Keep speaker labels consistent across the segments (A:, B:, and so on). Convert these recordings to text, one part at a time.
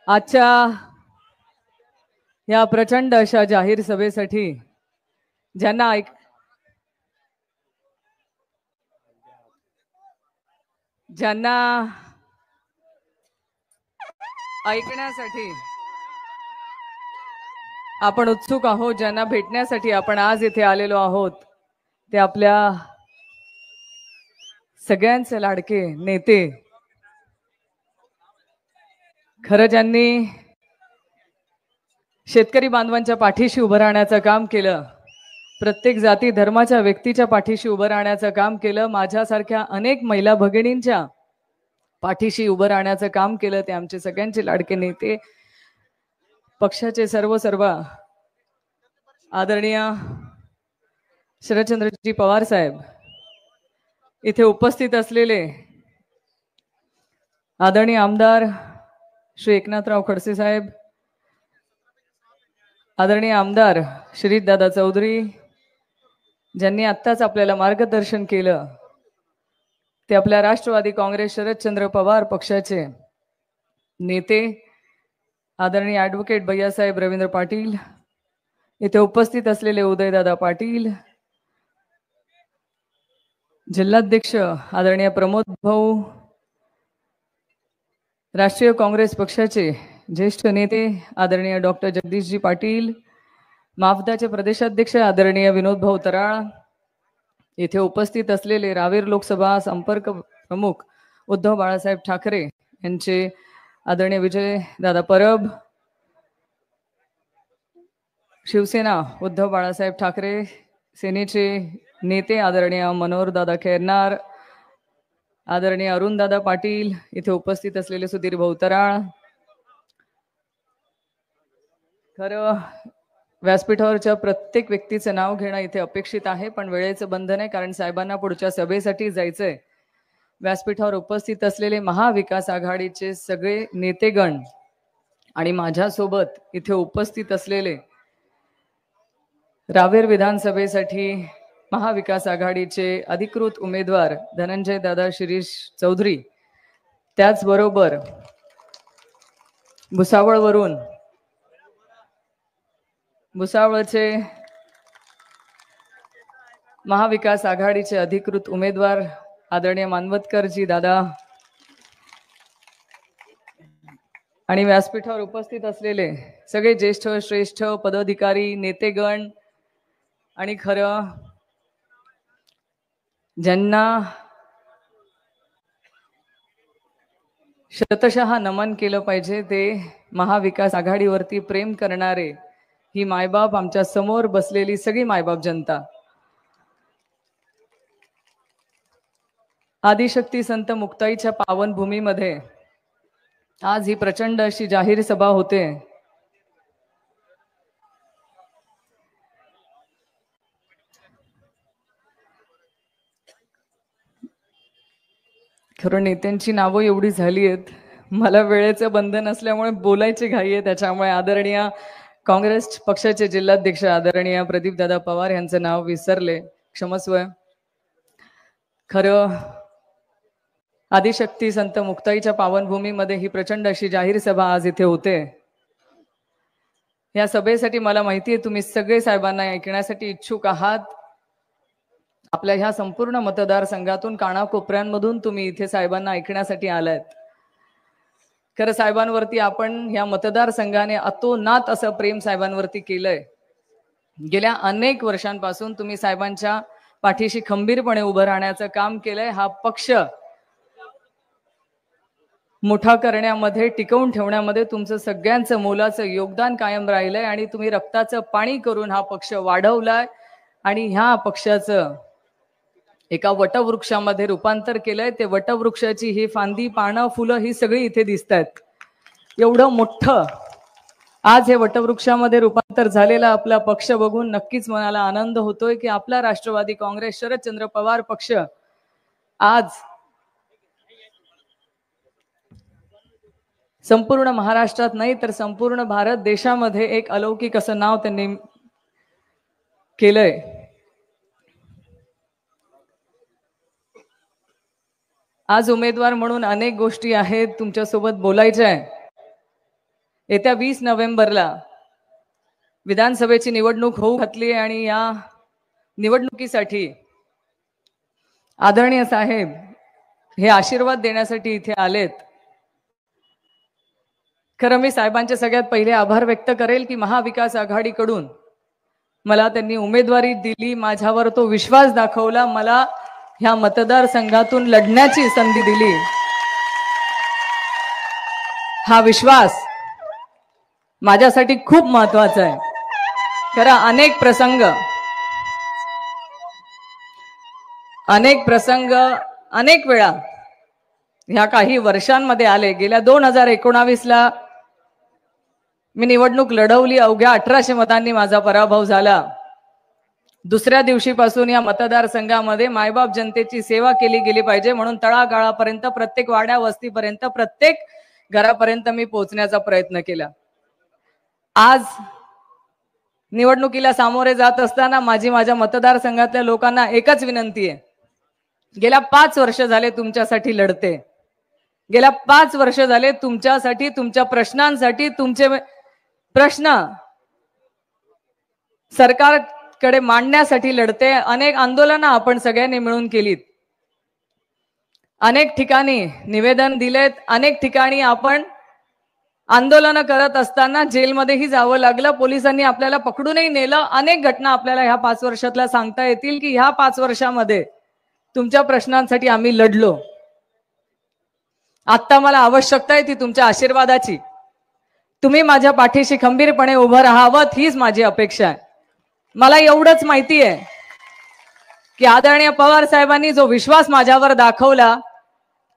A: आजच्या या प्रचंड अशा जाहीर सभेसाठी ज्यांना ऐकण्यासाठी आपण उत्सुक आहोत, ज्यांना भेटण्यासाठी आपण आज इथे आलेलो आहोत, ते आपल्या सगळ्यांचे लाडके नेते, खरं ज्यांनी शेतकरी बांधवांच्या पाठीशी उभं राहण्याचं काम केलं, प्रत्येक जाती धर्माच्या व्यक्तीच्या पाठीशी उभं राहण्याचं काम केलं, माझ्यासारख्या अनेक महिला भगिनींच्या पाठीशी उभं राहण्याचं काम केलं, ते आमचे सगळ्यांचे लाडके नेते, पक्षाचे सर्व आदरणीय शरदचंद्रजी पवार साहेब, इथे उपस्थित असलेले आदरणीय आमदार श्री एकनाथराव खडसे साहेब, आदरणीय आमदार श्री दादा चौधरी, ज्यांनी आत्ताच आपल्याला मार्गदर्शन केलं, ते आपल्या राष्ट्रवादी काँग्रेस शरदचंद्र पवार पक्षाचे नेते आदरणीय ॲडव्होकेट भैयासाहेब रवींद्र पाटील, इथे उपस्थित असलेले उदयदादा पाटील, जिल्हाध्यक्ष आदरणीय प्रमोद भाऊ, राष्ट्रीय काँग्रेस पक्षाचे ज्येष्ठ नेते आदरणीय डॉक्टर जगदीशजी पाटील, माफदाचे प्रदेशाध्यक्ष आदरणीय विनोद भाऊ तराळ, येथे उपस्थित असलेले रावेर लोकसभा संपर्क प्रमुख उद्धव बाळासाहेब ठाकरे यांचे आदरणीय विजय दादा परब, शिवसेना उद्धव बाळासाहेब ठाकरे सेनेचे नेते आदरणीय मनोहर दादा खैरनार, आदरणीय अरुण दादा पाटील, इथे उपस्थित असलेले सुधीर भाऊ तराळ. खरं व्यासपीठावरच्या प्रत्येक व्यक्तीचं नाव घेणं इथे अपेक्षित आहे, पण वेळेचं बंधन आहे, कारण साहेबांना पुढच्या सभेसाठी जायचंय. व्यासपीठावर उपस्थित असलेले महाविकास आघाडीचे सगळे नेतेगण आणि माझ्यासोबत इथे उपस्थित असलेले रावेर विधानसभेसाठी महाविकास आघाडीचे अधिकृत उमेदवार धनंजय दादा शिरीष चौधरी, त्याचबरोबर भुसावळचे महाविकास आघाडीचे अधिकृत उमेदवार आदरणीय मानवतकरजी दादा, आणि व्यासपीठावर उपस्थित असलेले सगळे ज्येष्ठ श्रेष्ठ पदाधिकारी नेतेगण, आणि खरं ज्यांना शतशः नमन केलं पाहिजे, ते महाविकास आघाडीवरती प्रेम करणारे ही मायबाप, आमच्या समोर बसलेली सगळी मायबाप जनता. आदिशक्ती संत मुक्ताईच्या पावनभूमीमध्ये आज ही प्रचंड अशी जाहीर सभा होते. खरं नेत्यांची नावं एवढी झाली आहेत, मला वेळेचं बंधन असल्यामुळे बोलायची घाई आहे, त्याच्यामुळे आदरणीय काँग्रेस पक्षाचे जिल्हाध्यक्ष आदरणीय प्रदीप दादा पवार यांचं नाव विसरले, क्षमस्व. खरं आदिशक्ती संत मुक्ताईच्या पावनभूमीमध्ये ही प्रचंड अशी जाहीर सभा आज इथे होते. या सभेसाठी मला माहिती आहे तुम्ही सगळे साहेबांना ऐकण्यासाठी इच्छुक आहात. आपल्या ह्या संपूर्ण मतदारसंघातून कानाकोपऱ्यांमधून तुम्ही इथे साहेबांना ऐकण्यासाठी आलात. खरं साहेबांवरती आपण ह्या मतदारसंघाने अतोनात असं प्रेम साहेबांवरती केलंय. गेल्या अनेक वर्षांपासून तुम्ही साहेबांच्या पाठीशी खंबीरपणे उभं राहण्याचं काम केलंय. हा पक्ष मोठा करण्यामध्ये, टिकवून ठेवण्यामध्ये तुमचं सगळ्यांचं मोलाचं योगदान कायम राहिलंय, आणि तुम्ही रक्ताचं पाणी करून हा पक्ष वाढवलाय, आणि ह्या पक्षाचं एका वटवृक्षामध्ये रूपांतर केलंय. ते वटवृक्षाची ही फांदी, पानं, फुलं ही सगळी इथे दिसत आहेत. एवढं मोठं आज हे वटवृक्षामध्ये रूपांतर झालेला आपला पक्ष बघून नक्कीच मनाला आनंद होतोय की आपला राष्ट्रवादी काँग्रेस शरदचंद्र पवार पक्ष आज संपूर्ण महाराष्ट्रात नाही तर संपूर्ण भारत देशामध्ये एक अलौकिक असं नाव त्यांनी केलंय. आज उमेदवार म्हणून अनेक गोष्टी आहेत तुमच्यासोबत बोलायच्या आहे. येत्या 20 नोव्हेंबरला विधानसभेची निवडणूक होऊ घातली आणि या निवडणुकीसाठी आदरणीय साहेब हे आशीर्वाद देण्यासाठी इथे आलेत. खरं मी साहेबांचे सगळ्यात पहिले आभार व्यक्त करेल की महाविकास आघाडीकडून मला त्यांनी उमेदवारी दिली, माझ्यावर तो विश्वास दाखवला, मला ह्या मतदारसंघातून लढण्याची संधी दिली. हा विश्वास माझ्यासाठी खूप महत्वाचा आहे. खरं अनेक प्रसंग अनेक वेळा ह्या काही वर्षांमध्ये आले. गेल्या 2019ला मी निवडणूक लढवली, अवघ्या 1800 मतांनी माझा पराभव झाला. दुसऱ्या दिवशीपासून या मतदारसंघामध्ये मायबाप जनतेची सेवा केली गेली पाहिजे म्हणून तळागाळापर्यंत, प्रत्येक वाड्या वस्तीपर्यंत, प्रत्येक घरापर्यंत मी पोहोचण्याचा प्रयत्न केला. आज निवडणुकीला सामोरे जात असताना माझ्या मतदारसंघातल्या लोकांना एकच विनंती आहे. गेल्या 5 वर्ष झाले तुमच्यासाठी लढते. गेल्या 5 वर्ष झाले तुमच्यासाठी, तुमच्या प्रश्नांसाठी, तुमचे प्रश्न सरकारकडे मांडण्यासाठी लढते. अनेक आंदोलनं आपण सगळ्यांनी मिळून केलीत. अनेक ठिकाणी निवेदन दिलेत. अनेक ठिकाणी आपण आंदोलन करत असताना जेलमध्येही जावं लागलं. पोलिसांनी आपल्याला पकडूनही नेलं. अनेक घटना आपल्याला ह्या 5 वर्षातल्या सांगता येतील की ह्या 5 वर्षामध्ये तुमच्या प्रश्नांसाठी आम्ही लढलो. आता मला आवश्यकता आहे ती तुमच्या आशीर्वादाची. तुम्ही माझ्या पाठीशी खंबीरपणे उभं राहावं हीच माझी अपेक्षा आहे. मला एवढंच माहिती आहे की आदरणीय पवार साहेबांनी जो विश्वास माझ्यावर दाखवला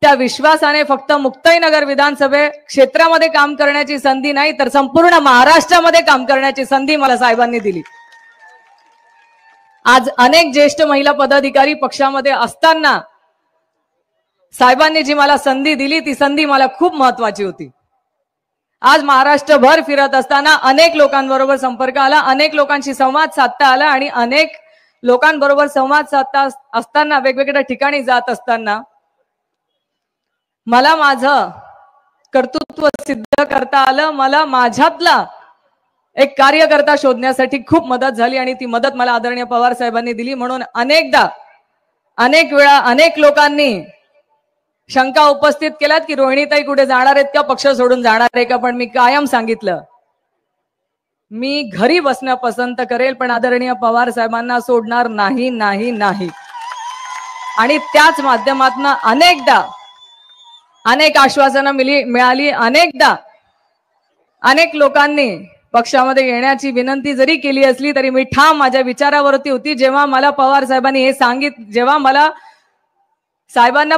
A: त्या विश्वासाने फक्त मुक्ताईनगर विधानसभे क्षेत्रामध्ये काम करण्याची संधी नाही तर संपूर्ण महाराष्ट्रामध्ये काम करण्याची संधी मला साहेबांनी दिली. आज अनेक ज्येष्ठ महिला पदाधिकारी पक्षामध्ये असताना साहेबांनी जी मला संधी दिली ती संधी मला खूप महत्वाची होती. आज महाराष्ट्रभर फिरत असताना अनेक लोकांबरोबर संपर्क आला, अनेक लोकांशी संवाद साधता आला आणि अनेक लोकांबरोबर संवाद साधता असताना, वेगवेगळ्या ठिकाणी जात असताना मला माझं कर्तृत्व सिद्ध करता आलं. मला माझ्यातला एक कार्यकर्ता शोधण्यासाठी खूप मदत झाली आणि ती मदत मला आदरणीय पवार साहेबांनी दिली. म्हणून अनेकदा, अनेक वेळा अनेक लोकांनी शंका उपस्थित केल्यात की रोहिणीताई कुठे जाणार आहेत का, पक्ष सोडून जाणार आहे का. पण मी कायम सांगितलं मी घरी बसणं पसंत करेल पण आदरणीय पवार साहेबांना सोडणार नाही नाही नाही. आणि त्याच माध्यमातून अनेकदा अनेक आश्वासनं मिळाली. अनेकदा अनेक लोकांनी पक्षामध्ये येण्याची विनंती जरी केली असली तरी मी ठाम माझ्या विचारावरती होती. जेव्हा मला पवार साहेबांनी हे जेव्हा मला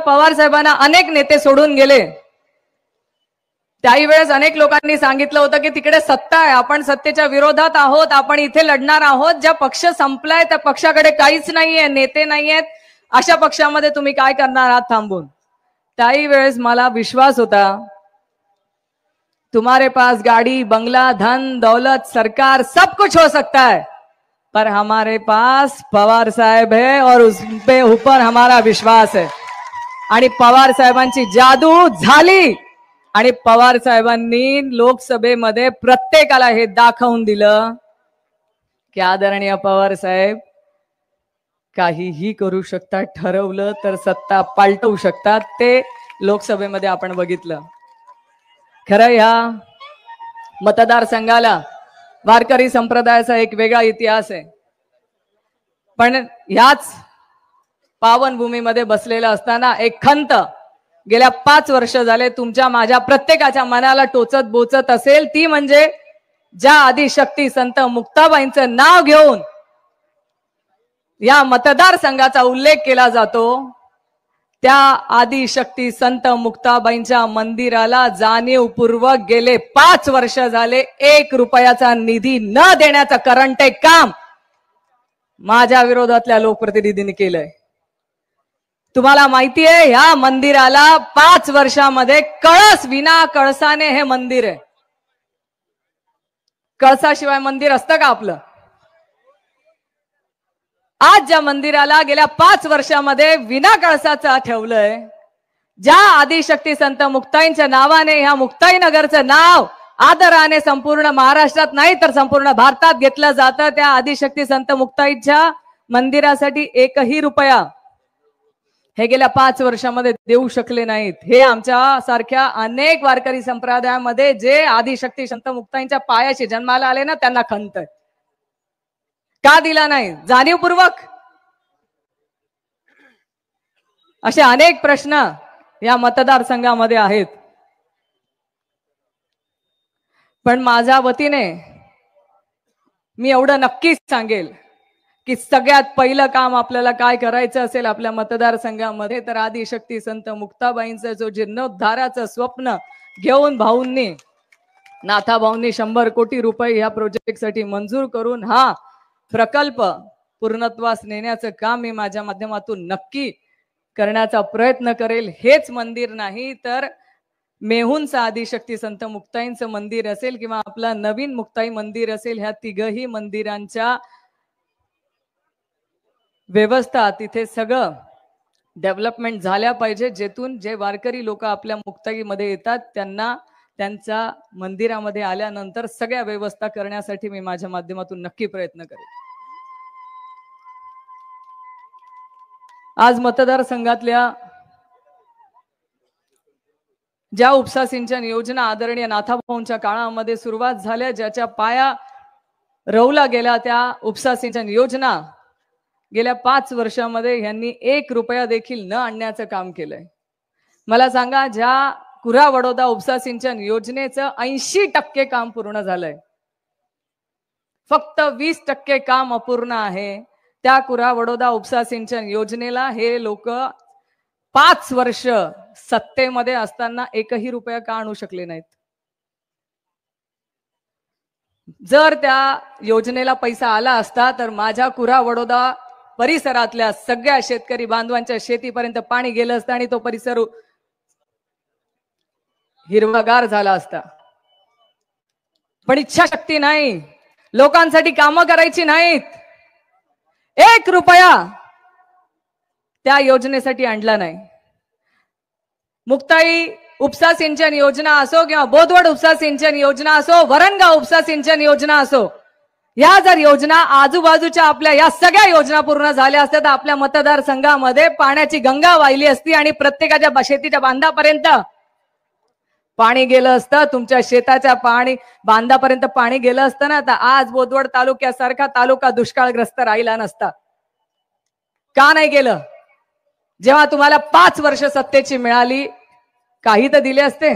A: पवार साहेबांना अनेक नेते सोडून गेले त्याही वेळेस अनेक लोकांनी सांगितलं होतं की तिकडे सत्ता आहे, आपण सत्तेच्या विरोधात आहोत, आपण इथे लढणार आहोत. ज्या पक्ष संपलाय त्या पक्षाकडे काहीच नाहीये, नेते नाहीयेत, अशा पक्षामध्ये तुम्ही काय करणार आहात थांबून. त्याही वेळेस मला विश्वास होता तुम्हारे पास गाड़ी, बंगला, धन दौलत, सरकार सब कुछ हो सकता है पर हमारे पास पवार साहेब है और उस पे ऊपर हमारा विश्वास है. आणि पवार साहेबांची जादू झाली आणि पवार साहेबांनी लोकसभेमध्ये प्रत्येकाला हे दाखवून दिलं की आदरणीय पवार साहेब काहीही करू शकतात, ठरवलं तर सत्ता पालटवू शकतात. ते लोकसभेमध्ये आपण बघितलं. खरं ह्या मतदारसंघाला वारकरी संप्रदायाचा एक वेगळा इतिहास आहे. पण ह्याच पावनभूमीमध्ये बसलेला असताना एक खंत गेल्या 5 वर्ष झाले तुमच्या माझ्या प्रत्येकाच्या मनाला टोचत बोचत असेल, ती म्हणजे ज्या आदिशक्ती संत मुक्ताबाईंचं नाव घेऊन या मतदारसंघाचा उल्लेख केला जातो त्या आदिशक्ती संत मुक्ताबाईंच्या मंदिराला जाणीवपूर्वक गेले 5 वर्ष झाले 1 रुपयाचा निधी न देण्याचं करंटेक काम माझ्या विरोधातल्या लोकप्रतिनिधींनी केलंय. तुम्हाला माहितीये ह्या मंदिराला 5 वर्षामध्ये कळस विना कळसाने हे मंदिर आहे. कळसाशिवाय मंदिर असतं का आपलं? आज ज्या मंदिराला गेल्या 5 वर्षामध्ये विना कळसाचा ठेवलंय ज्या आदिशक्ती संत मुक्ताईंच्या नावाने ह्या मुक्ताईनगरचं नाव आदराने संपूर्ण महाराष्ट्रात नाही तर संपूर्ण भारतात घेतलं जातं, त्या आदिशक्ती संत मुक्ताईच्या मंदिरासाठी एकही रुपया हे गेल्या 5 वर्षामध्ये देऊ शकले नाहीत. हे आमच्या सारख्या अनेक वारकरी संप्रदायामध्ये जे आदिशक्ती संत मुक्ताईंच्या पायाशी जन्माला आले ना, त्यांना खंत आहे. का दिला नाही? जाणीवपूर्वक? असे अनेक प्रश्न या मतदारसंघामध्ये आहेत. पण माझ्या वतीने मी एवढं नक्कीच सांगेल की सगळ्यात पहिलं काम आपल्याला काय करायचं असेल आपल्या मतदारसंघामध्ये तर आदिशक्ती संत मुक्ताबाईंचं जो जीर्णोद्धाराचं स्वप्न घेऊन भाऊंनी नाथाभाऊंनी 100 कोटी रुपये या प्रोजेक्टसाठी मंजूर करून हा प्रकल्प पूर्णत्वास नेण्याचं काम मी माझ्या माध्यमातून नक्की करण्याचा प्रयत्न करेल. हेच मंदिर नाही तर मेहूनचं आदिशक्ती संत मुक्ताईंचं मंदिर असेल किंवा आपला नवीन मुक्ताई मंदिर असेल, ह्या तिघही मंदिरांच्या व्यवस्था तिथे सगळं डेव्हलपमेंट झाल्या पाहिजे, जेथून जे वारकरी लोक आपल्या मुक्ताईमध्ये येतात त्यांना त्यांच्या मंदिरामध्ये आल्यानंतर सगळ्या व्यवस्था करण्यासाठी मी माझ्या माध्यमातून नक्की प्रयत्न करेन. आज मतदारसंघातल्या ज्या उपसा सिंचन योजना आदरणीय नाथाभाऊंच्या काळामध्ये सुरुवात झाल्या, ज्याच्या पाया रोवला गेला, त्या उपसा सिंचन योजना गेल्या 5 वर्षामध्ये यांनी 1 रुपया देखील न आणण्याचं काम केलंय. मला सांगा, ज्या कुरा वडोदा उपसा सिंचन योजनेचं 80% काम पूर्ण झालंय, फक्त 20% काम अपूर्ण आहे. त्या कुरा वडोदा उपसा सिंचन योजनेला हे लोक 5 वर्ष सत्तेमध्ये असताना एकही रुपया का आणू शकले नाहीत? जर त्या योजनेला पैसा आला असता तर माझ्या कुरा वडोदा परिसरातल्या सगळ्या शेतकरी बांधवांच्या शेतीपर्यंत पाणी गेलं असतं आणि तो परिसर हिरवागार झाला असता. पण इच्छाशक्ती नाही, लोकांसाठी कामं करायची नाहीत. 1 रुपया त्या योजनेसाठी आणला नाही. मुक्ताई उपसा सिंचन योजना असो किंवा बोदवड उपसा सिंचन योजना असो, वरणगाव उपसा सिंचन योजना असो, या जर योजना आजूबाजूच्या आपल्या या सगळ्या योजना पूर्ण झाल्या असत्या तर आपल्या मतदारसंघामध्ये पाण्याची गंगा वाहिली असती आणि प्रत्येकाच्या शेतीच्या बांधापर्यंत पाणी गेलं असतं. तुमच्या शेताच्या पाणी बांधापर्यंत पाणी गेलं असतं ना, तर आज बोदवड तालुक्यासारखा तालुका दुष्काळग्रस्त राहिला नसता. का नाही गेलं? जेव्हा तुम्हाला 5 वर्ष सत्तेची मिळाली, काही तर दिले असते.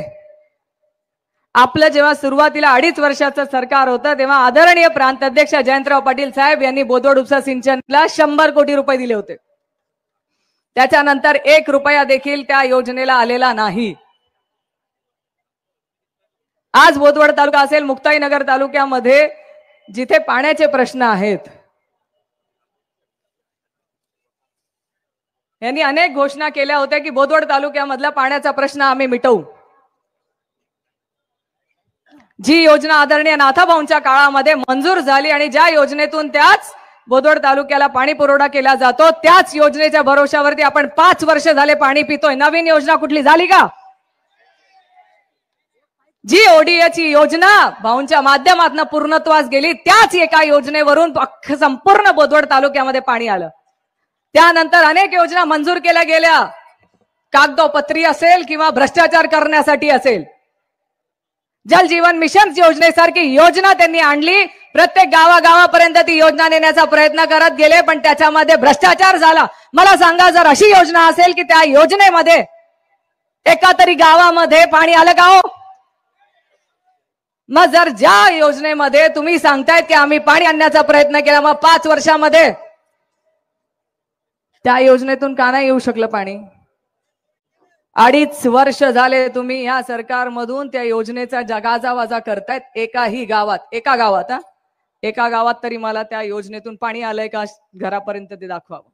A: आपलं जेव्हा सुरुवातीला 2.5 वर्षाचं सरकार होतं तेव्हा आदरणीय प्रांत अध्यक्ष जयंतराव पाटील साहेब यांनी बोदवड उपसा सिंचनला 100 कोटी रुपये दिले होते. त्याच्यानंतर 1 रुपया देखील त्या योजनेला आलेला नाही. आज बोदवड तालुका असेल, मुक्ताईनगर तालुक्यामध्ये जिथे पाण्याचे प्रश्न आहेत, यांनी अनेक घोषणा केल्या होत्या की बोदवड तालुक्यामधला पाण्याचा प्रश्न आम्ही मिटवू. जी योजना आदरणीय नाथाभाऊंच्या काळामध्ये मंजूर झाली आणि ज्या योजनेतून त्याच बोदवड तालुक्याला पाणी पुरवठा केला जातो, त्याच योजनेच्या भरोशावरती आपण 5 वर्ष झाले पाणी पितोय. नवीन योजना कुठली झाली का? जी ओडीएची योजना भाऊंच्या माध्यमातून पूर्णत्वास गेली, त्याच एका योजनेवरून संपूर्ण बोदवड तालुक्यामध्ये पाणी आलं. त्यानंतर अनेक योजना मंजूर केल्या गेल्या, कागदोपत्री असेल किंवा भ्रष्टाचार करण्यासाठी असेल. जल जीवन मिशन योजनेसारखी योजना त्यांनी आणली, प्रत्येक गावागावापर्यंत ती योजना नेण्याचा प्रयत्न करत गेले, पण त्याच्यामध्ये भ्रष्टाचार झाला. मला सांगा, जर अशी योजना असेल की त्या योजनेमध्ये एका तरी गावामध्ये पाणी आलं का हो? मग जर ज्या योजनेमध्ये तुम्ही सांगतायत की आम्ही पाणी आणण्याचा प्रयत्न केला, मग 5 वर्षामध्ये त्या योजनेतून का नाही येऊ शकलं पाणी? 2.5 वर्ष झाले तुम्ही या सरकारमधून त्या योजनेचा गाजावाजा करतायत. एका गावात तरी मला त्या योजनेतून पाणी आलंय का घरापर्यंत ते दाखवावं.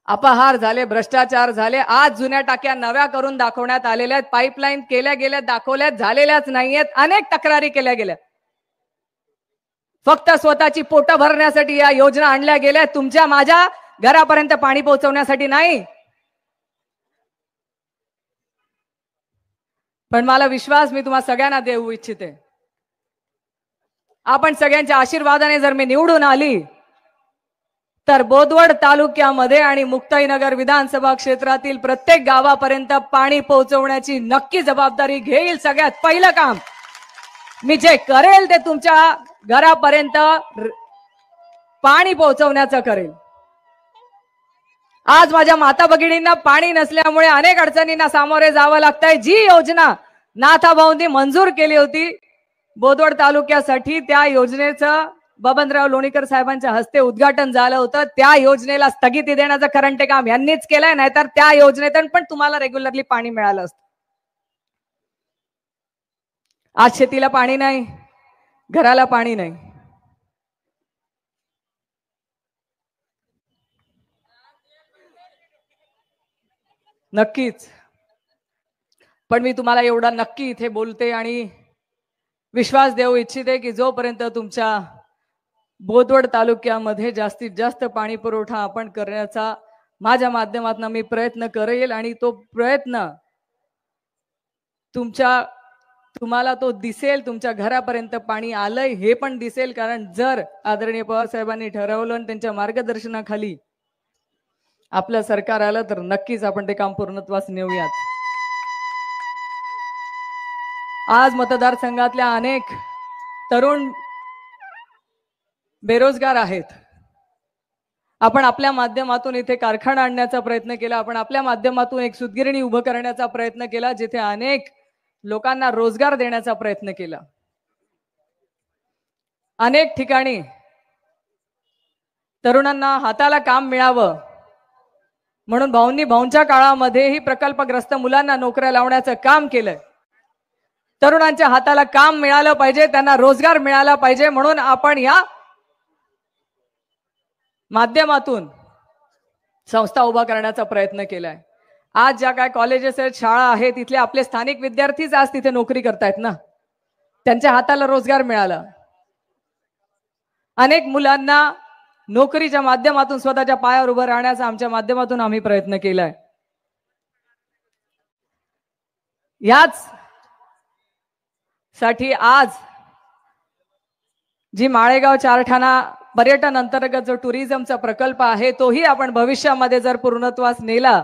A: अपहार झाले, भ्रष्टाचार झाले. आज जुन्या टाक्या नव्या करून दाखवण्यात आलेल्या आहेत, पाईपलाईन केल्या गेल्या, दाखवल्यात, झालेल्याच नाहीयेत. अनेक तक्रारी केल्या गेल्या. फक्त स्वतःची पोट भरण्यासाठी या योजना आणल्या गेल्या, तुमच्या माझ्या घरापर्यंत पाणी पोहोचवण्यासाठी नाही. पण मला विश्वास मी तुम्हा सगळ्यांना देऊ इच्छिते, आपण सगळ्यांच्या आशीर्वादाने जर मी निवडून आली तर बोदवड तालुक्यामध्ये आणि मुक्ताईनगर विधानसभा क्षेत्रातील प्रत्येक गावापर्यंत पाणी पोहोचवण्याची नक्की जबाबदारी घेईल. सगळ्यात पहिलं काम मी जे करेल ते तुमच्या घरापर्यंत पाणी पोहोचवण्याचं करेल. आज माझ्या माता भगिनींना पाणी नसल्यामुळे अनेक अडचणींना सामोरे जावं लागतंय. जी योजना नाथाभाऊंनी मंजूर केली होती बोदवड तालुक्यासाठी, त्या योजनेचं बबनराव लोणीकर साहेबांच्या हस्ते उद्घाटन झालं होतं. त्या योजनेला स्थगिती देण्याचं करंटे काम यांनीच केलंय, नाहीतर त्या योजनेतून पण तुम्हाला रेग्युलरली पाणी मिळालं असतं. आज शेतीला पाणी नाही, घराला पाणी नाही. नक्कीच, पण मी तुम्हाला एवढा नक्की इथे बोलते आणि विश्वास देऊ इच्छिते की जोपर्यंत तुमच्या बोदवड तालुक्यामध्ये जास्तीत जास्त पाणी पुरवठा आपण करण्याचा माझ्या माध्यमातून मी प्रयत्न करेल आणि तो प्रयत्न तुम्हाला तो दिसेल, तुमच्या घरापर्यंत पाणी आलंय हे पण दिसेल. कारण जर आदरणीय पवार साहेबांनी ठरवलं आणि त्यांच्या मार्गदर्शनाखाली आपलं सरकार आलं तर नक्कीच आपण ते काम पूर्णत्वास नेऊयात. आज मतदारसंघातल्या अनेक तरुण बेरोजगार आहेत. आपण आपल्या माध्यमातून इथे कारखाना आणण्याचा प्रयत्न केला, आपण आपल्या माध्यमातून एक सूतगिरणी उभं करण्याचा प्रयत्न केला, जिथे अनेक लोकांना रोजगार देण्याचा प्रयत्न केला. अनेक ठिकाणी तरुणांना हाताला काम मिळावं म्हणून भाऊंच्या काळामध्येही प्रकल्पग्रस्त मुलांना नोकऱ्या लावण्याचं काम केलंय. तरुणांच्या हाताला काम मिळालं पाहिजे, त्यांना रोजगार मिळाला पाहिजे म्हणून आपण या माध्यमातून संस्था उभा करण्याचा प्रयत्न केलाय. आज ज्या काय कॉलेजेस आहेत, शाळा आहेत, तिथले आपले स्थानिक विद्यार्थीच आज तिथे नोकरी करतायत ना, त्यांच्या हाताला रोजगार मिळाला. अनेक मुलांना नोकरीच्या माध्यमातून स्वतःच्या पायावर उभं राहण्याचा आमच्या माध्यमातून आम्ही प्रयत्न केलाय. याच साठी आज जी माळेगाव चारठाणा पर्यटन अंतर्गत जो टुरिझमचा प्रकल्प आहे तोही आपण भविष्यामध्ये जर पूर्णत्वास नेला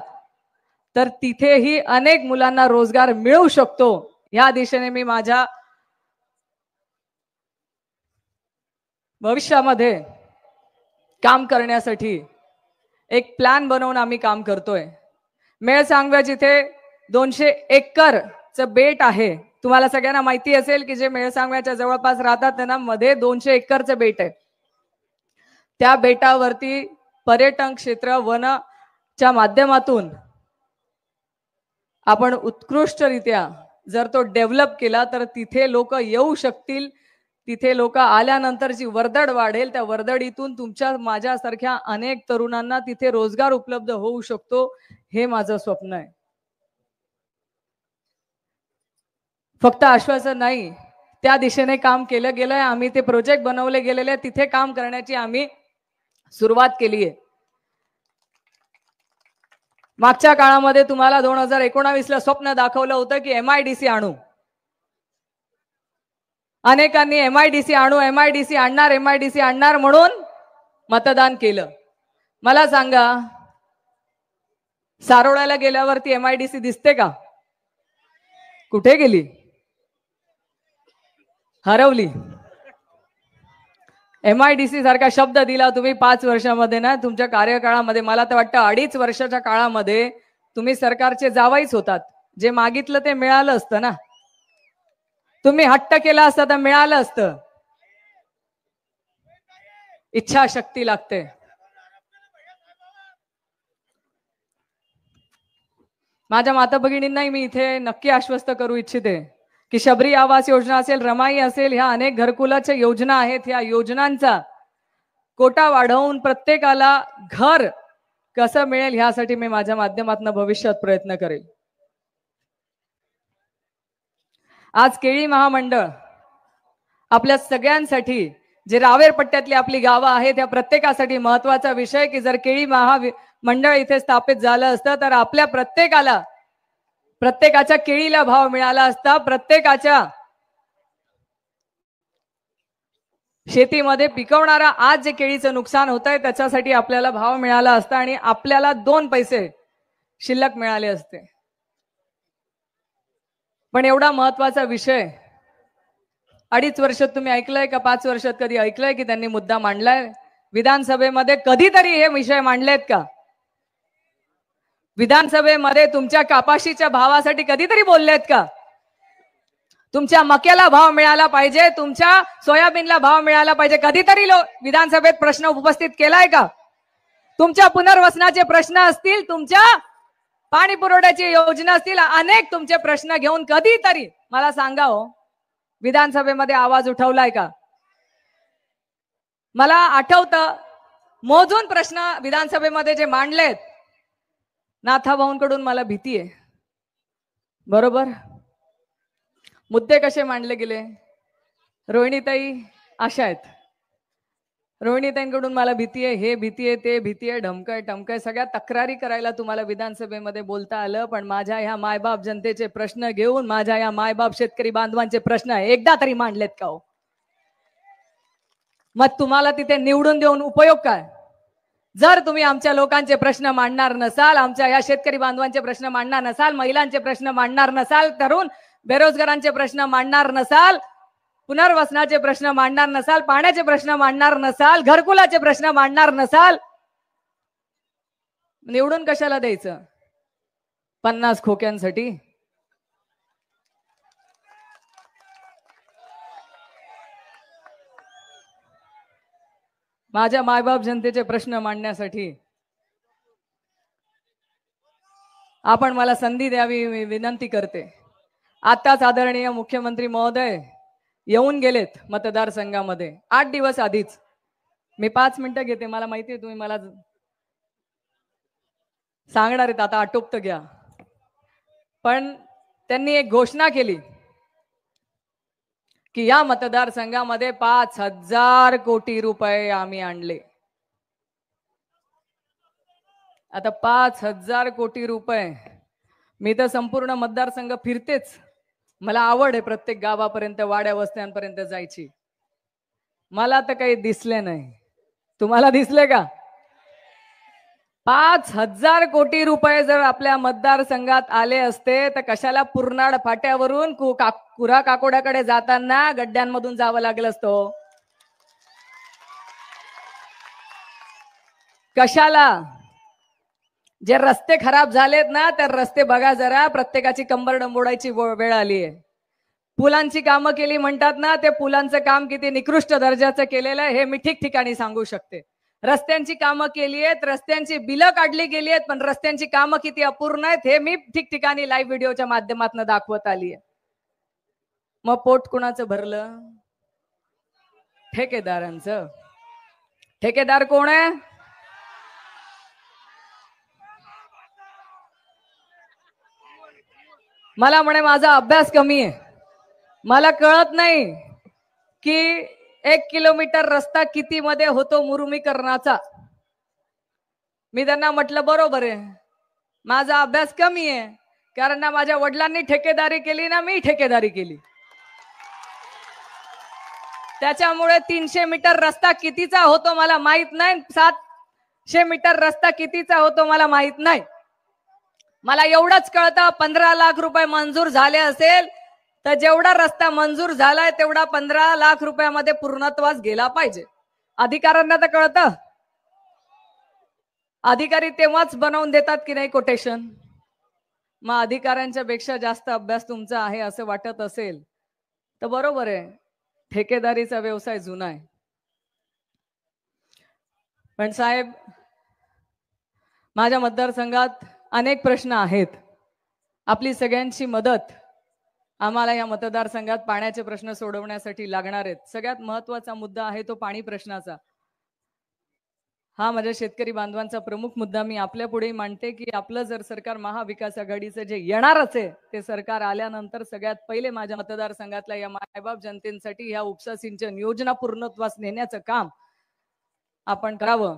A: तर तिथेही अनेक मुलांना रोजगार मिळू शकतो. या दिशेने मी माझ्या भविष्यामध्ये काम करण्यासाठी एक प्लॅन बनवून आम्ही काम करतोय. मेळसांगव्या जिथे 200 एकरचं बेट आहे, तुम्हाला सगळ्यांना माहिती असेल की जे मेळसांगव्याच्या जवळपास राहतात त्यांना मध्ये 200 एकरचं बेट आहे. त्या बेटावरती पर्यटन क्षेत्र वनच्या माध्यमातून आपण उत्कृष्टरित्या जर तो डेव्हलप केला तर तिथे लोक येऊ शकतील. तिथे लोक आल्यानंतर जी वर्दळ वाढेल त्या वर्दळीतून तुमच्या माझ्यासारख्या अनेक तरुणांना तिथे रोजगार उपलब्ध होऊ शकतो. हे माझं स्वप्न आहे. फक्त आश्वासन नाही, त्या दिशेने काम केलं गेलंय. आम्ही ते प्रोजेक्ट बनवले गेलेले, तिथे काम करण्याची आम्ही सुरुवात केली आहे. मागच्या काळामध्ये तुम्हाला 2019 ला स्वप्न दाखवलं होतं की MIDC आणू. अनेकांनी MIDC आणू, MIDC आणणार म्हणून मतदान केलं. मला सांगा, सारोळ्याला गेल्यावरती MIDC दिसते का? कुठे गेली? हरवली. MIDC सारखा शब्द दिला तुम्ही 5 वर्षामध्ये ना, तुमच्या कार्यकाळामध्ये मला तर वाटतं 2.5 वर्षाच्या काळामध्ये तुम्ही सरकारचे जावाईच होतात. जे मागितलं ते मिळालं असतं ना, तुम्ही हट्ट केला असता तर मिळालं असतं. इच्छाशक्ती लागते. माझ्या माता भगिनींनाही मी इथे नक्की आश्वस्त करू इच्छिते की शबरी आवास योजना असेल, रमाई असेल, ह्या अनेक घरकुलाच्या योजना आहेत. ह्या योजनांचा कोटा वाढवून प्रत्येकाला घर कसं मिळेल ह्यासाठी मी माझ्या माध्यमातून भविष्यात प्रयत्न करेल. आज केळी महामंडळ आपल्या सगळ्यांसाठी, जे रावेर पट्ट्यातली आपली गावं आहेत त्या प्रत्येकासाठी महत्वाचा विषय की जर केळी महामंडळ इथे स्थापित झालं असतं तर आपल्या प्रत्येकाला प्रत्येकाच्या केळीला भाव मिळाला असता, प्रत्येकाच्या शेतीमध्ये पिकवणारा आज जे केळीचं नुकसान होत आहे त्याच्यासाठी आपल्याला भाव मिळाला असता आणि आपल्याला 2 पैसे शिल्लक मिळाले असते. पण एवढा महत्वाचा विषय 2.5 वर्षात तुम्ही ऐकलंय का? 5 वर्षात कधी ऐकलंय की त्यांनी मुद्दा मांडलाय? विधानसभेमध्ये कधीतरी हे विषय मांडलेत का? विधानसभेमध्ये तुमच्या कापाशीच्या भावासाठी कधीतरी बोललेत का? तुमच्या मक्याला भाव मिळाला पाहिजे, तुमच्या सोयाबीनला भाव मिळाला पाहिजे, कधीतरी विधानसभेत प्रश्न उपस्थित केलाय का? तुमच्या पुनर्वसनाचे प्रश्न असतील, तुमच्या पाणी पुरवठ्याची योजना असतील, अनेक तुमचे प्रश्न घेऊन कधीतरी मला सांगा हो, विधानसभेमध्ये आवाज उठवलाय का? मला आठवतं मोजून प्रश्न विधानसभेमध्ये जे मांडलेत, नाथाभाऊंकडून मला भीती आहे. बरोबर, मुद्दे कसे मांडले गेले? रोहिणीताई अशा आहेत, रोहिणीताईंकडून मला भीती आहे, हे भीती आहे, ते भीती आहे, ढमकय टमकय, सगळ्या तक्रारी करायला तुम्हाला विधानसभेमध्ये बोलता आलं. पण माझ्या ह्या मायबाप जनतेचे प्रश्न घेऊन, माझ्या ह्या मायबाप शेतकरी बांधवांचे प्रश्न एकदा तरी मांडलेत का हो? मग तुम्हाला तिथे निवडून देऊन उपयोग काय? जर तुम्ही आमच्या लोकांचे प्रश्न मांडणार नसाल, आमच्या या शेतकरी बांधवांचे प्रश्न मांडणार नसाल, महिलांचे प्रश्न मांडणार नसाल, तरुण बेरोजगारांचे प्रश्न मांडणार नसाल, पुनर्वसनाचे प्रश्न मांडणार नसाल, पाण्याचे प्रश्न मांडणार नसाल, घरकुलाचे प्रश्न मांडणार नसाल, निवडून कशाला द्यायचं? 50 खोक्यांसाठी? माझ्या मायबाप जनतेचे प्रश्न मांडण्यासाठी आपण मला संधी द्यावी, मी विनंती करते. आताच आदरणीय मुख्यमंत्री महोदय येऊन गेलेत मतदारसंघामध्ये 8 दिवस आधीच. मी 5 मिनिटं घेते, मला माहिती आहे तुम्ही मला सांगणार आहेत, आता आटोपतं घ्या. पण त्यांनी एक घोषणा केली की या मतदारसंघामध्ये 5,000 कोटी रुपये आम्ही आणले. आता 5,000 कोटी रुपये, मी तर संपूर्ण मतदारसंघ फिरतेच, मला आवड आहे प्रत्येक गावापर्यंत, वाड्या वस्त्यांपर्यंत जायची. मला तर काही दिसले नाही, तुम्हाला दिसले का? 5,000 कोटी रुपये जर आपल्या मतदारसंघात आले असते तर कशाला पुरनाड फाट्यावरून कुरा काकोड्याकडे जाताना गड्ड्यांमधून जावं लागलं असतं? कशाला? जे रस्ते खराब झालेत ना, तर रस्ते बघा जरा, प्रत्येकाची कंबर डंबोडायची वेळ आली आहे. पुलांची कामं केली म्हणतात ना, ते पुलांचं काम किती निकृष्ट दर्जाचं केलेलं आहे हे मी ठिकठिकाणी सांगू शकते. रस्त्यांची कामं केली आहेत, रस्त्यांची बिलं काढली गेली आहेत, पण रस्त्यांची कामं किती अपूर्ण आहेत हे मी ठिकठिकाणी लाईव्ह व्हिडिओच्या माध्यमातून दाखवत आली आहे. मग पोट कुणाचं भरलं? ठेकेदारांचं. ठेकेदार कोण आहे? मला म्हणे माझा अभ्यास कमी आहे, मला कळत नाही की 1 किलोमीटर रस्ता किती मध्ये होतो मुरुमीकरणाचा. मी त्यांना म्हटलं बरोबर आहे, माझा अभ्यास कमी आहे, कारण ना माझ्या वडिलांनी ठेकेदारी केली ना मी ठेकेदारी केली, त्याच्यामुळे 300 मीटर रस्ता कितीचा होतो मला माहित नाही, 700 मीटर रस्ता कितीचा होतो मला माहित नाही. मला एवढंच कळतं 15 लाख रुपये मंजूर झाले असेल तर जेवढा रस्ता मंजूर झालाय तेवढा 15 लाख रुपयामध्ये पूर्णत्वास गेला पाहिजे. अधिकाऱ्यांना तर कळतं, अधिकारी तेव्हाच बनवून देतात की नाही कोटेशन. मग अधिकाऱ्यांच्या पेक्षा जास्त अभ्यास तुमचा आहे असं वाटत असेल तर बरोबर आहे, ठेकेदारीचा व्यवसाय जुना आहे. पण साहेब, माझ्या मतदारसंघात अनेक प्रश्न आहेत, आपली सगळ्यांची मदत आम्हाला या मतदारसंघात पाण्याचे प्रश्न सोडवण्यासाठी लागणार आहेत. सगळ्यात महत्त्वाचा मुद्दा आहे तो पाणी प्रश्नाचा. हा माझ्या शेतकरी बांधवांचा प्रमुख मुद्दा मी आपल्या पुढे मांडते की आपलं जर सरकार महाविकास आघाडीचं जे येणारच आहे ते सरकार आल्यानंतर सगळ्यात पहिले माझ्या मतदारसंघातल्या या मायबाप जनतेसाठी ह्या उपसा सिंचन योजना पूर्णत्वास नेण्याचं काम आपण करावं.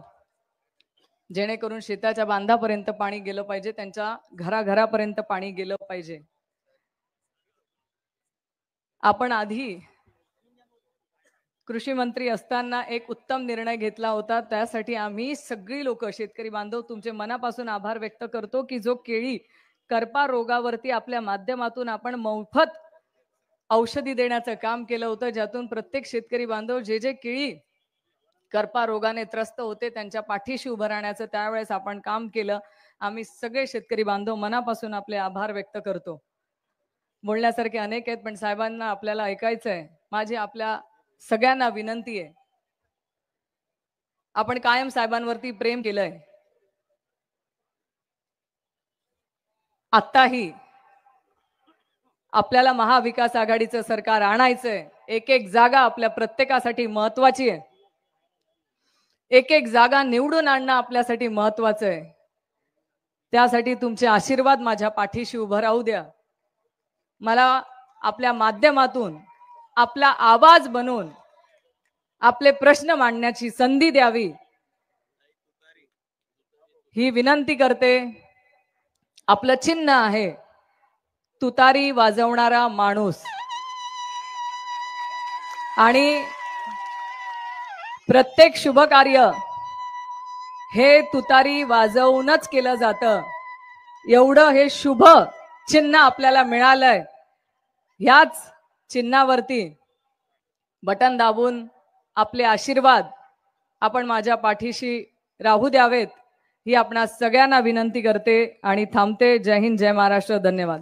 A: जेणेकरून शेताच्या बांधापर्यंत पाणी गेलं पाहिजे, त्यांच्या घराघरापर्यंत पाणी गेलं पाहिजे. आपण आधी कृषी मंत्री असताना एक उत्तम निर्णय घेतला होता. त्यासाठी आम्ही सगळी लोक शेतकरी बांधव तुमचे मनापासून आभार व्यक्त करतो की जो केळी करपा रोगावरती आपल्या माध्यमातून आपण मोफत औषधी देण्याचं काम केलं होतं, ज्यातून प्रत्येक शेतकरी बांधव जे केळी करपा रोगाने त्रस्त होते त्यांच्या पाठीशी उभं राहण्याचं त्यावेळेस आपण काम केलं. आम्ही सगळे शेतकरी बांधव मनापासून आपले आभार व्यक्त करतो. बोलण्यासारखे अनेक आहेत पण साहेबांना आपल्याला ऐकायचं आहे. माझी आपल्या सगळ्यांना विनंती आहे, आपण कायम साहेबांवरती प्रेम केलंय. आत्ताही आपल्याला महाविकास आघाडीचं सरकार आणायचंय. एक एक जागा आपल्या प्रत्येकासाठी महत्वाची आहे. एक एक जागा निवडून आणणं आपल्यासाठी महत्वाचं आहे. त्यासाठी तुमचे आशीर्वाद माझ्या पाठीशी उभं राहू द्या. मला आपल्या माध्यमातून आपला आवाज बनून आपले प्रश्न मांडण्याची संधी द्यावी ही विनंती करते. आपलं चिन्ह आहे तुतारी वाजवणारा माणूस आणि प्रत्येक शुभ कार्य हे तुतारी वाजवूनच केलं जातं. एवढं हे शुभ चिन्ह आपल्याला मिळालंय. याच चिन्हावरती बटन दाबून आपले आशीर्वाद आपण माझ्या पाठीशी राहू द्यावेत ही आपणा सगळ्यांना विनंती करते आणि थांबते. जय हिंद, जय महाराष्ट्र. धन्यवाद.